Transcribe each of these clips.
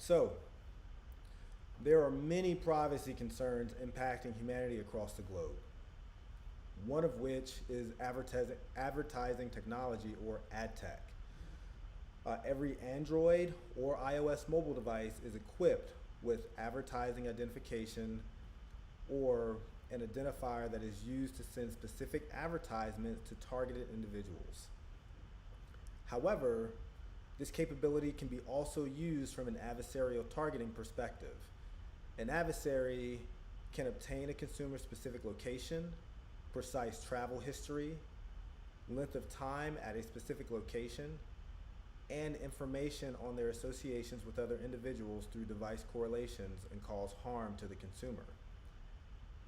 So, there are many privacy concerns impacting humanity across the globe. One of which is advertising technology, or ad tech. Every Android or iOS mobile device is equipped with advertising identification, or an identifier that is used to send specific advertisements to targeted individuals. However, this capability can be also used from an adversarial targeting perspective. An adversary can obtain a consumer's specific location, precise travel history, length of time at a specific location, and information on their associations with other individuals through device correlations, and cause harm to the consumer.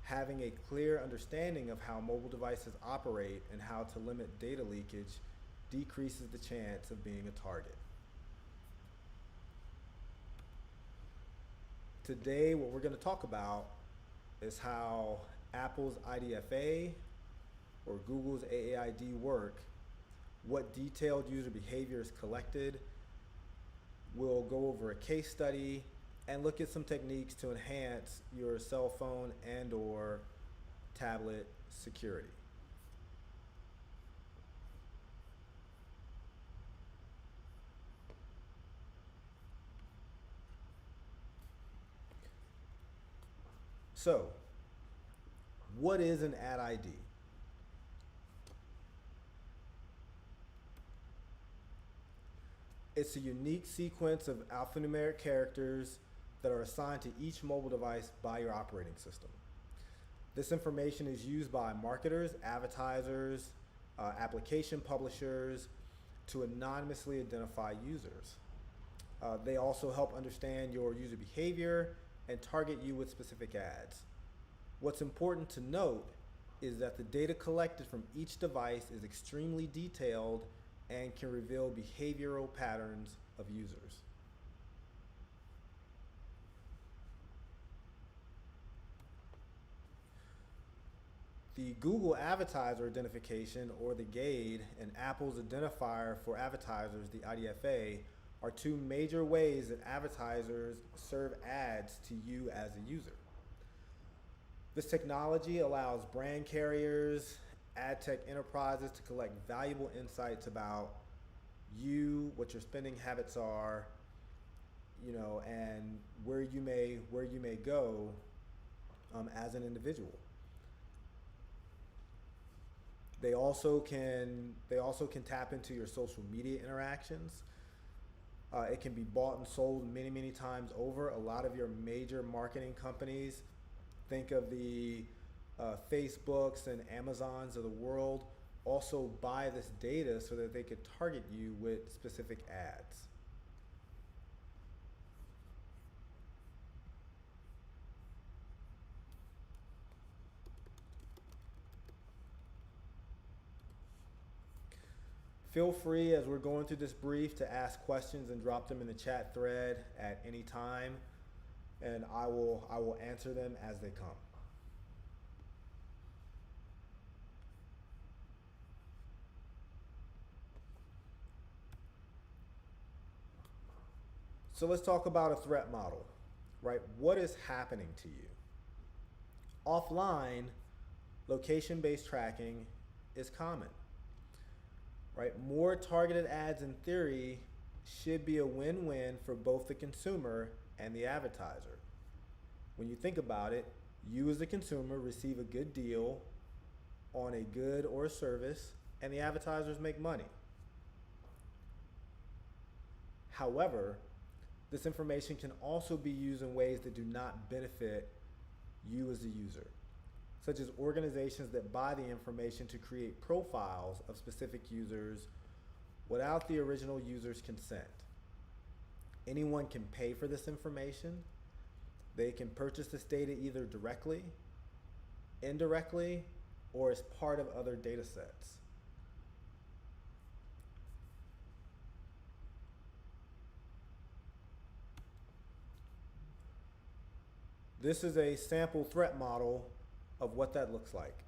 Having a clear understanding of how mobile devices operate and how to limit data leakage decreases the chance of being a target. Today, what we're going to talk about is how Apple's IDFA or Google's AAID work, what detailed user behavior is collected. We'll go over a case study and look at some techniques to enhance your cell phone and/or tablet security. So, what is an ad ID? It's a unique sequence of alphanumeric characters that are assigned to each mobile device by your operating system. This information is used by marketers, advertisers, application publishers to anonymously identify users. They also help understand your user behavior and target you with specific ads. What's important to note is that the data collected from each device is extremely detailed and can reveal behavioral patterns of users. The Google Advertiser Identification, or the GAID, and Apple's identifier for advertisers, the IDFA, are two major ways that advertisers serve ads to you as a user. This technology allows brand carriers, ad tech enterprises to collect valuable insights about you, what your spending habits are, and where you may go as an individual. They also can tap into your social media interactions. It can be bought and sold many times over. A lot of your major marketing companies, think of the Facebooks and Amazons of the world, also buy this data so that they could target you with specific ads. Feel free, as we're going through this brief, to ask questions and drop them in the chat thread at any time, and I will answer them as they come. So let's talk about a threat model, right? What is happening to you? Offline, location-based tracking is common, right? More targeted ads, in theory, should be a win-win for both the consumer and the advertiser. When you think about it, you as the consumer receive a good deal on a good or a service, and the advertisers make money. However, this information can also be used in ways that do not benefit you as a user, such as organizations that buy the information to create profiles of specific users without the original user's consent. Anyone can pay for this information. They can purchase this data either directly, indirectly, or as part of other data sets. This is a sample threat model of what that looks like.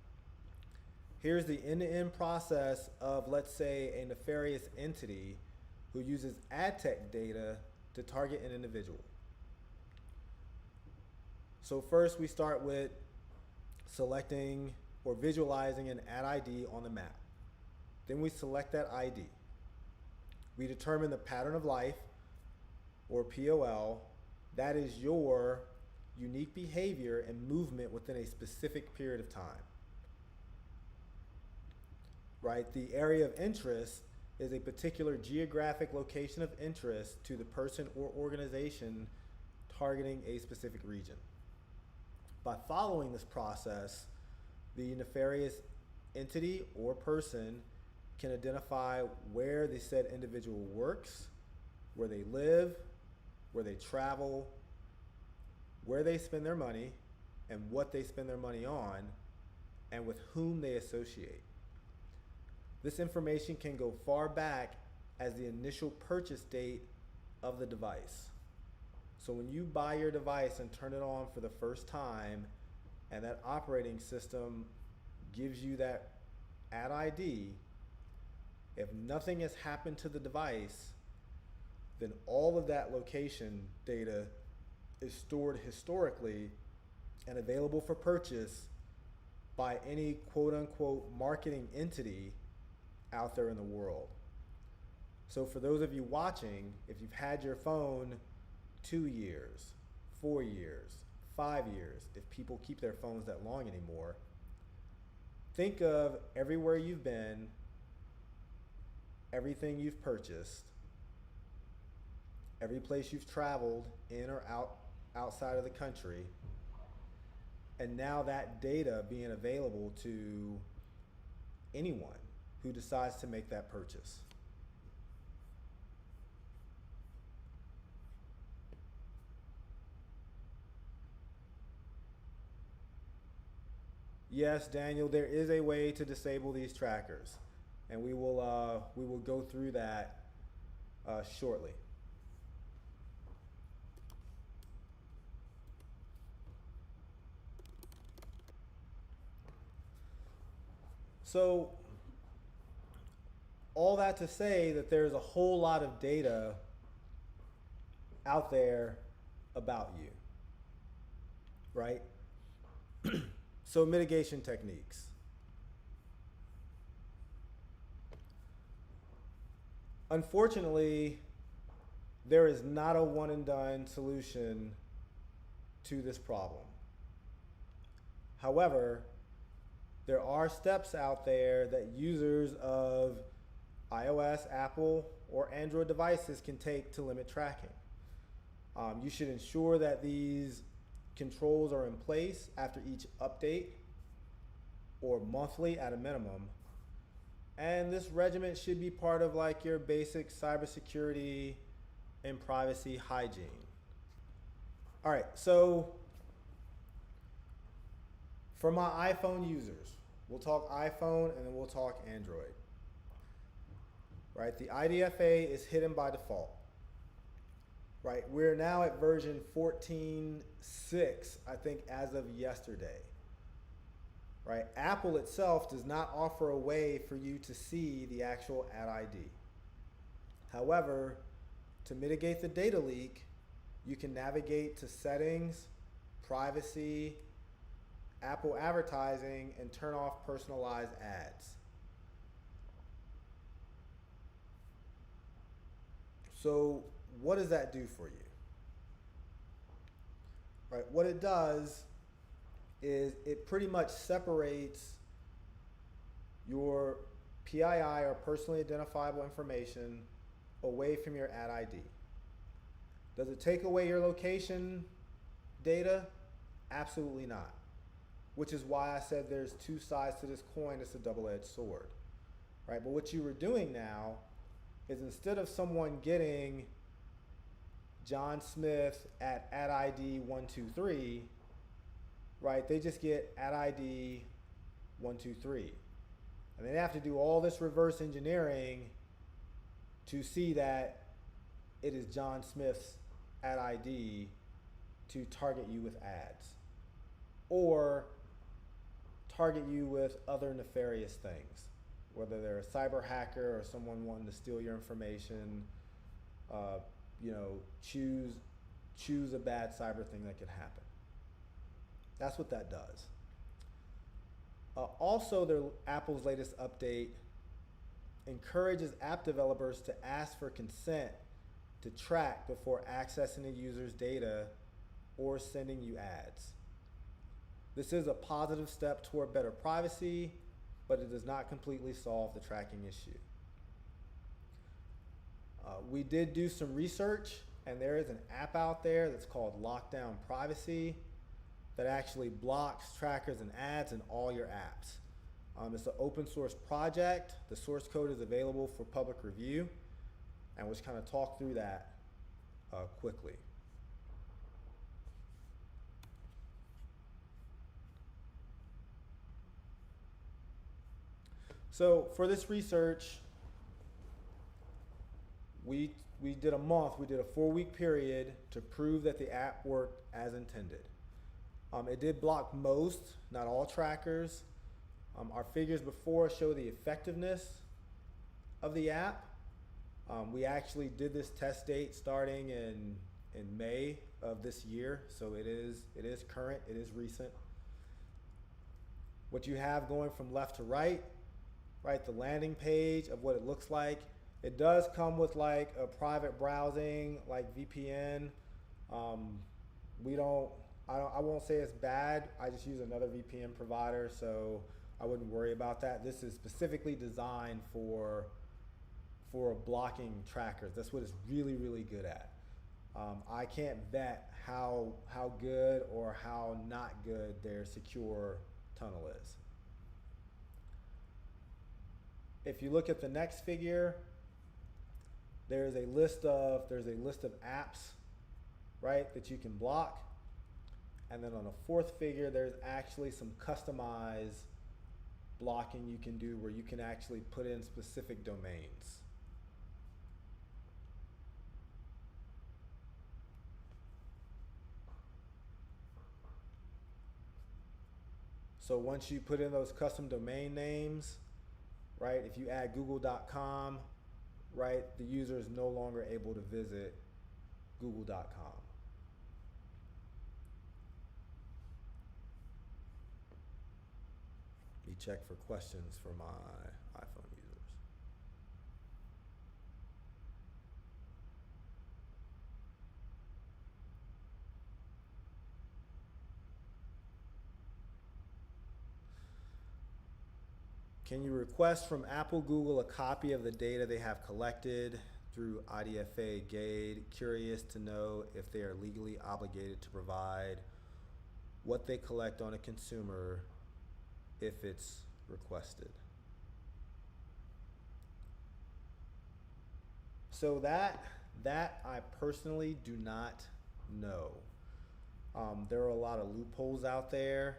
Here's the end-to-end process of, let's say, a nefarious entity who uses ad tech data to target an individual. So first we start with selecting or visualizing an ad ID on the map. Then we select that ID. We determine the pattern of life, or POL. That is your unique behavior and movement within a specific period of time. Right? The area of interest is a particular geographic location of interest to the person or organization targeting a specific region. By following this process, the nefarious entity or person can identify where the said individual works, where they live, where they travel, where they spend their money, and what they spend their money on, and with whom they associate. This information can go far back as the initial purchase date of the device. So when you buy your device and turn it on for the first time, and that operating system gives you that ad ID, if nothing has happened to the device, then all of that location data is stored historically and available for purchase by any quote unquote marketing entity out there in the world. So for those of you watching, if you've had your phone 2 years, 4 years, 5 years, if people keep their phones that long anymore, think of everywhere you've been, everything you've purchased, every place you've traveled in or outside of the country, and now that data being available to anyone who decides to make that purchase. Yes, Daniel, there is a way to disable these trackers, and we will go through that shortly. So all that to say that there's a whole lot of data out there about you, right? So mitigation techniques. Unfortunately, there is not a one and done solution to this problem. However, there are steps out there that users of iOS, Apple, or Android devices can take to limit tracking. You should ensure that these controls are in place after each update or monthly at a minimum. And this regimen should be part of like your basic cybersecurity and privacy hygiene. All right, so for my iPhone users, we'll talk iPhone and then we'll talk Android. Right, the IDFA is hidden by default. Right, we're now at version 14.6, I think, as of yesterday. Right, Apple itself does not offer a way for you to see the actual ad ID. However, to mitigate the data leak, you can navigate to settings, privacy, Apple advertising, and turn off personalized ads. So what does that do for you? Right, what it does is it pretty much separates your PII or personally identifiable information away from your ad ID. Does it take away your location data? Absolutely not. Which is why I said there's two sides to this coin. It's a double-edged sword. Right, but what you were doing now is instead of someone getting John Smith at ad ID 123, right, they just get ad ID 123. And they have to do all this reverse engineering to see that it is John Smith's ad ID to target you with ads or target you with other nefarious things, whether they're a cyber hacker or someone wanting to steal your information, choose a bad cyber thing that could happen. That's what that does. Also, Apple's latest update encourages app developers to ask for consent to track before accessing a user's data or sending you ads. This is a positive step toward better privacy, but it does not completely solve the tracking issue. We did do some research, and there is an app out there that's called Lockdown Privacy that actually blocks trackers and ads in all your apps. It's an open source project. The source code is available for public review, and we'll just kind of talk through that quickly. So for this research, we did a month, we did a 4-week period to prove that the app worked as intended. It did block most, not all trackers. Our figures before show the effectiveness of the app. We actually did this test date starting in May of this year, so it is current, it is recent. What you have going from left to right, the landing page of what it looks like. It does come with like a private browsing, like VPN. I won't say it's bad. I just use another VPN provider, so I wouldn't worry about that. This is specifically designed for blocking trackers. That's what it's really, really good at. I can't vet how good or how not good their secure tunnel is. If you look at the next figure, there's a list of apps, right, that you can block. And then on the fourth figure, there's actually some customized blocking you can do where you can actually put in specific domains. So once you put in those custom domain names, right, if you add google.com, right, the user is no longer able to visit google.com. Let me check for questions for my iPhone users. Can you request from Apple, Google a copy of the data they have collected through IDFA GAID? Curious to know if they are legally obligated to provide what they collect on a consumer if it's requested. So that I personally do not know. There are a lot of loopholes out there.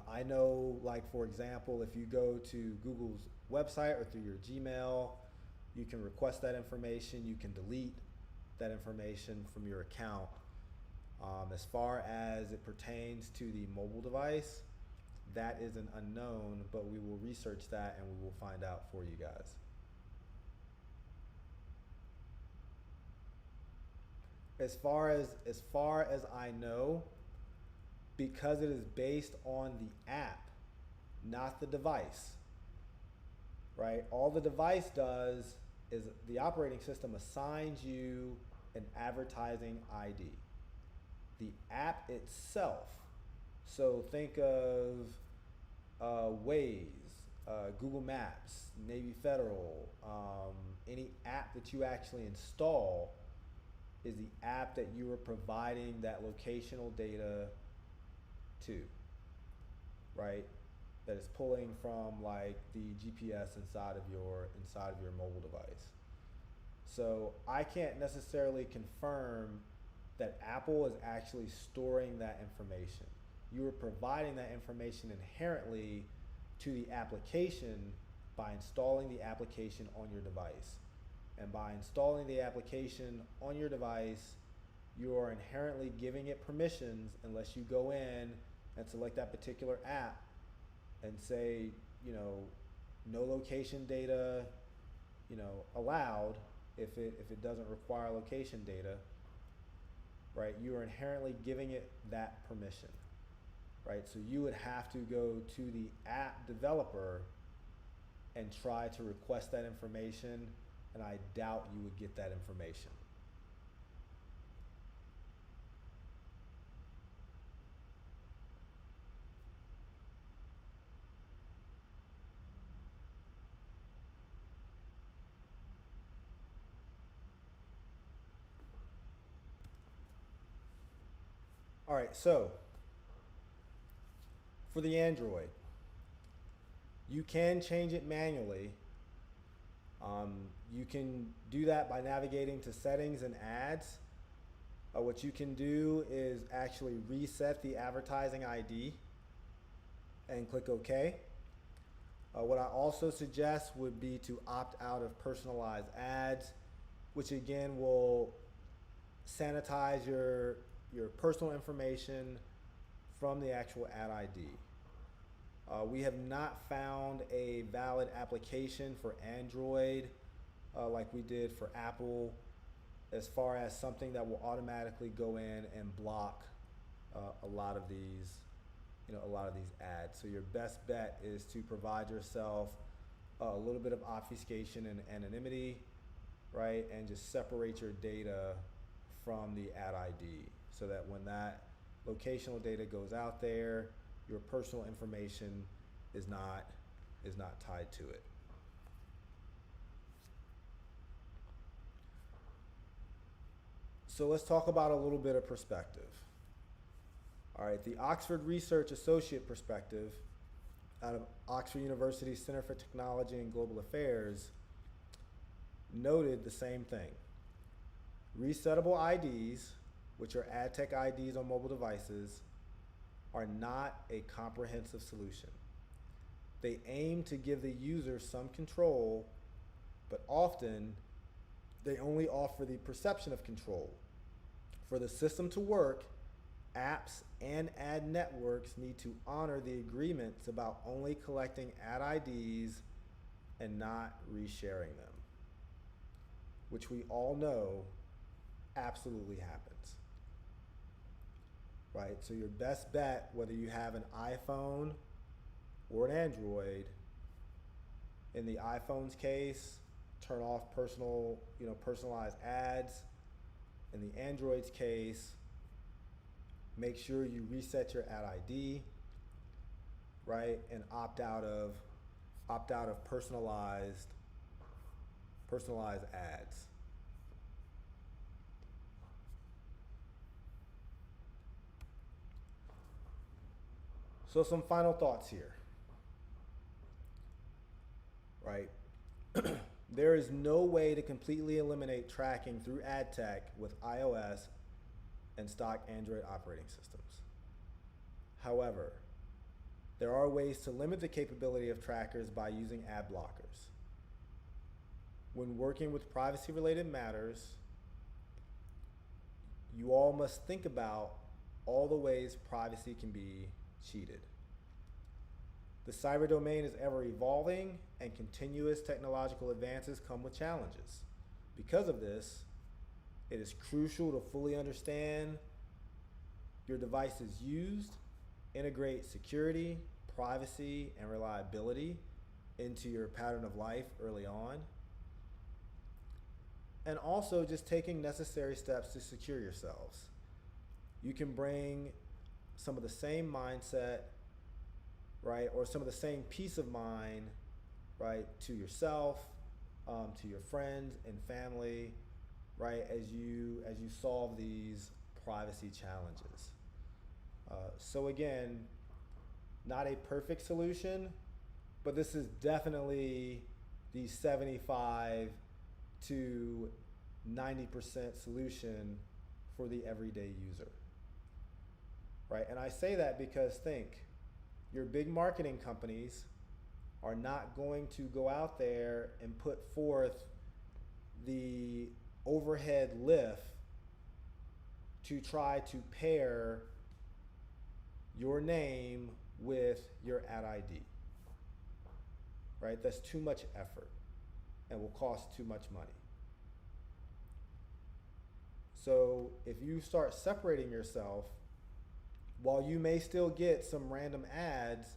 I know, like, for example, if you go to Google's website or through your Gmail, you can request that information. You can delete that information from your account. As far as it pertains to the mobile device, that is an unknown, but we will research that and we will find out for you guys. As far as I know, because it is based on the app, not the device, right? All the device does is the operating system assigns you an advertising ID. The app itself, so think of Waze, Google Maps, Navy Federal, any app that you actually install is the app that you are providing that locational data to, right? That is pulling from like the GPS inside of your mobile device. So I can't necessarily confirm that Apple is actually storing that information. You are providing that information inherently to the application by installing the application on your device. And by installing the application on your device, you are inherently giving it permissions unless you go in and select that particular app and say, no location data, allowed if it doesn't require location data. right? You are inherently giving it that permission, right? So you would have to go to the app developer and try to request that information, and I doubt you would get that information. All right, so for the Android, you can change it manually. You can do that by navigating to settings and ads. What you can do is actually reset the advertising ID and click OK. What I also suggest would be to opt out of personalized ads, which again will sanitize your personal information from the actual ad ID. We have not found a valid application for Android like we did for Apple, as far as something that will automatically go in and block a lot of these, a lot of these ads. So your best bet is to provide yourself a little bit of obfuscation and anonymity, right? And just separate your data from the ad ID so that when that locational data goes out there, your personal information is not tied to it. So let's talk about a little bit of perspective. All right, the Oxford Research Associate perspective out of Oxford University Center for Technology and Global Affairs noted the same thing. Resettable IDs, which are ad tech IDs on mobile devices, are not a comprehensive solution. They aim to give the user some control, but often they only offer the perception of control. For the system to work, apps and ad networks need to honor the agreements about only collecting ad IDs and not resharing them, which we all know absolutely happens. Right? So your best bet, whether you have an iPhone or an Android, in the iPhone's case, turn off personalized ads. In the Android's case, make sure you reset your ad ID, right? And opt out of personalized ads. So some final thoughts here, right? There is no way to completely eliminate tracking through ad tech with iOS and stock Android operating systems. However, there are ways to limit the capability of trackers by using ad blockers. When working with privacy-related matters, you all must think about all the ways privacy can be cheated. The cyber domain is ever evolving, and continuous technological advances come with challenges. Because of this, it is crucial to fully understand your device's used, integrate security, privacy, and reliability into your pattern of life early on, and also just taking necessary steps to secure yourselves. You can bring some of the same mindset, right, or some of the same peace of mind, right, to yourself, to your friends and family, right, as you solve these privacy challenges. So again, not a perfect solution, but this is definitely the 75 to 90% solution for the everyday user, right? And I say that because think, your big marketing companies are not going to go out there and put forth the overhead lift to try to pair your name with your ad ID, right? That's too much effort and will cost too much money. So if you start separating yourself, while you may still get some random ads,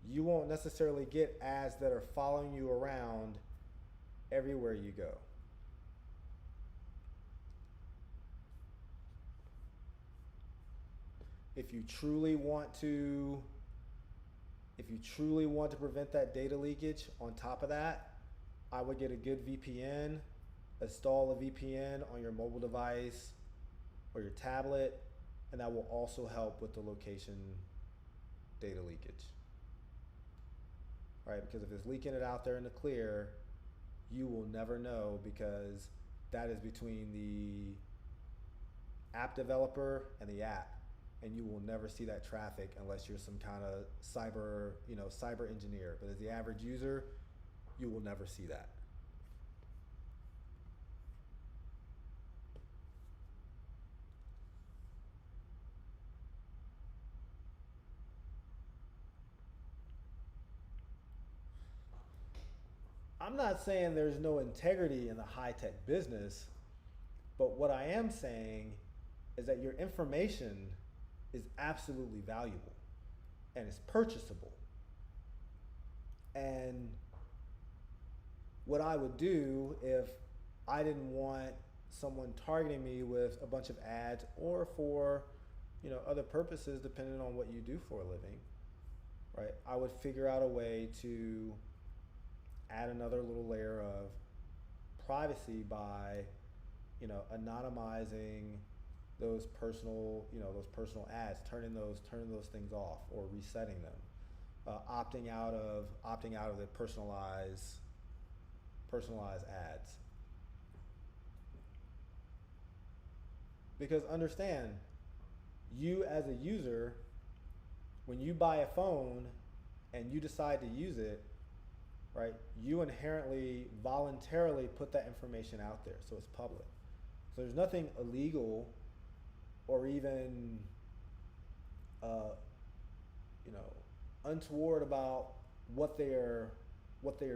you won't necessarily get ads that are following you around everywhere you go. If you truly want to prevent that data leakage, on top of that, I would get a good VPN, install a VPN on your mobile device or your tablet, and that will also help with the location data leakage. Right? Because if it's leaking it out there in the clear, you will never know, because that is between the app developer and the app, and you will never see that traffic unless you're some kind of cyber engineer. But as the average user, you will never see that. I'm not saying there's no integrity in the high-tech business, but what I am saying is that your information is absolutely valuable and it's purchasable. And what I would do if I didn't want someone targeting me with a bunch of ads, or for other purposes depending on what you do for a living, right? I would figure out a way to add another little layer of privacy by anonymizing those personal ads, turning those things off or resetting them, opting out of the personalized ads. Because understand, you as a user, when you buy a phone and you decide to use it, right, you inherently, voluntarily put that information out there, so it's public. So there's nothing illegal or even untoward about what they are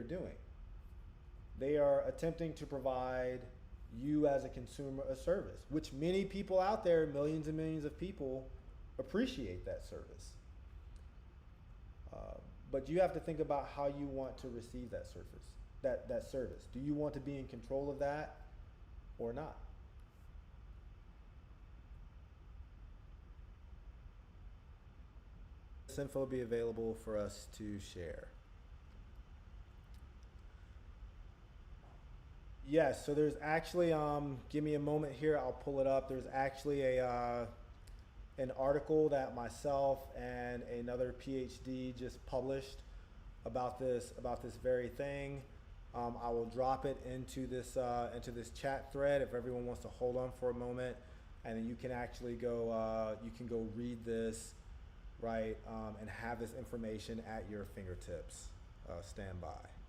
doing. They are attempting to provide you as a consumer a service, which many people out there, millions and millions of people, appreciate that service. But you have to think about how you want to receive that service. Do you want to be in control of that or not? This info will be available for us to share. Yes, so there's actually, give me a moment here, I'll pull it up. There's actually an article that myself and another PhD just published about this very thing. I will drop it into this chat thread if everyone wants to hold on for a moment, and then you can actually go read this, right, and have this information at your fingertips. Stand by.